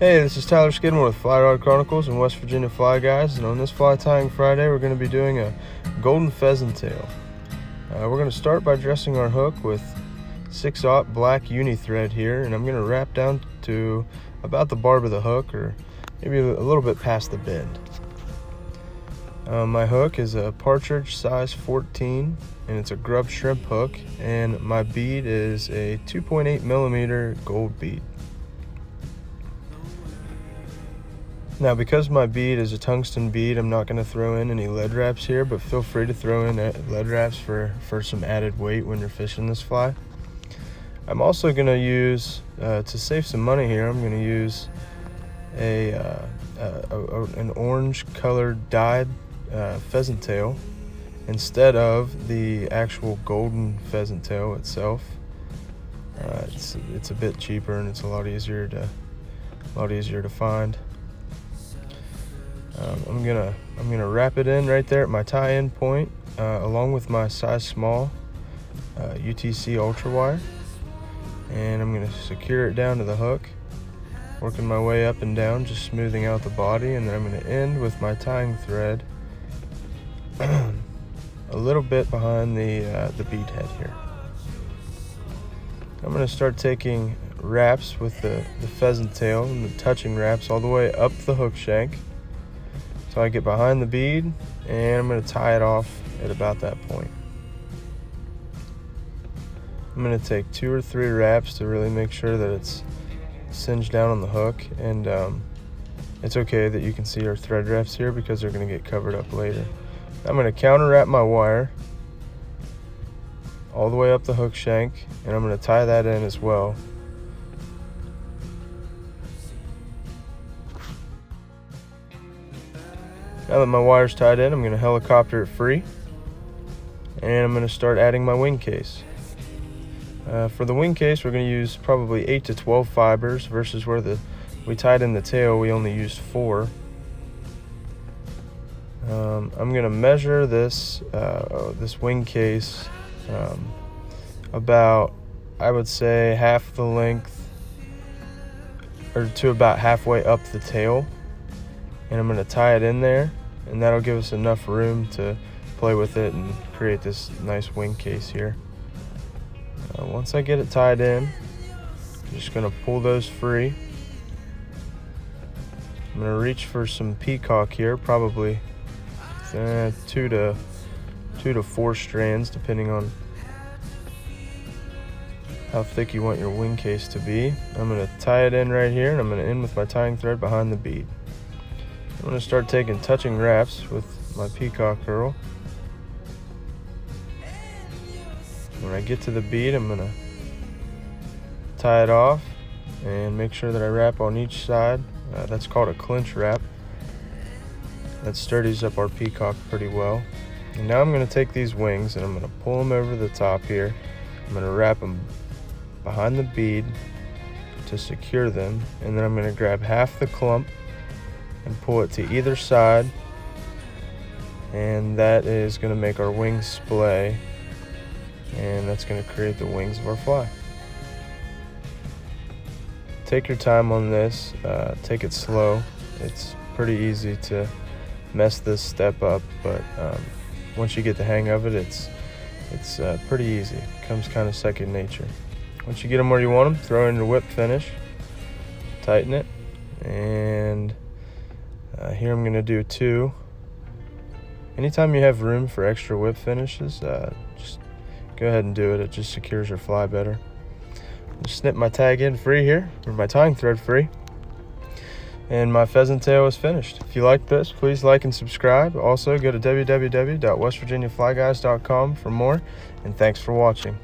Hey, this is Tyler Skidmore with Fly Rod Chronicles and West Virginia Fly Guys, and on this Fly Tying Friday we're going to be doing a Golden Pheasant Tail. We're going to start by dressing our hook with 6/0 black uni thread here, and I'm going to wrap down to about the barb of the hook, or maybe a little bit past the bend. My hook is a partridge size 14, and it's a grub shrimp hook, and my bead is a 2.8 millimeter gold bead. Now, because my bead is a tungsten bead, I'm not going to throw in any lead wraps here, but feel free to throw in lead wraps for some added weight when you're fishing this fly. I'm also going to use, to save some money here, I'm going to use an orange colored dyed pheasant tail instead of the actual golden pheasant tail itself. It's a bit cheaper and it's a lot easier to find. I'm gonna wrap it in right there at my tie-in point, along with my size small UTC ultra wire, and I'm gonna secure it down to the hook, working my way up and down, just smoothing out the body, and then I'm gonna end with my tying thread a little bit behind the bead head here. I'm gonna start taking wraps with the pheasant tail and the touching wraps all the way up the hook shank. So I get behind the bead, and I'm going to tie it off at about that point. I'm going to take 2 or 3 wraps to really make sure that it's singed down on the hook, and it's okay that you can see our thread wraps here because they're going to get covered up later. I'm going to counter wrap my wire all the way up the hook shank, and I'm going to tie that in as well. Now that my wire's tied in, I'm going to helicopter it free, and I'm going to start adding my wing case. For the wing case, we're going to use probably 8 to 12 fibers versus where we tied in the tail, we only used 4. I'm going to measure this wing case about, I would say, half the length, or to about halfway up the tail, and I'm going to tie it in there. And that'll give us enough room to play with it and create this nice wing case here. Once I get it tied in, I'm just going to pull those free. I'm going to reach for some peacock here, probably 2 to 4 strands, depending on how thick you want your wing case to be. I'm going to tie it in right here, and I'm going to end with my tying thread behind the bead. I'm going to start taking touching wraps with my peacock curl. When I get to the bead, I'm going to tie it off and make sure that I wrap on each side. That's called a clinch wrap. That sturdies up our peacock pretty well. And now I'm going to take these wings and I'm going to pull them over the top here. I'm going to wrap them behind the bead to secure them, and then I'm going to grab half the clump and pull it to either side, and that is going to make our wings splay, and that's going to create the wings of our fly. Take your time on this, take it slow. It's pretty easy to mess this step up, but once you get the hang of it, it's pretty easy. It comes kind of second nature. Once you get them where you want them, throw in your whip finish, tighten it, and here I'm going to do 2. Anytime you have room for extra whip finishes, just go ahead and do it. It just secures your fly better. Just snip my tag in free here, or my tying thread free, and my pheasant tail is finished. If you like this, please like and subscribe. Also, go to www.westvirginiaflyguys.com for more, and thanks for watching.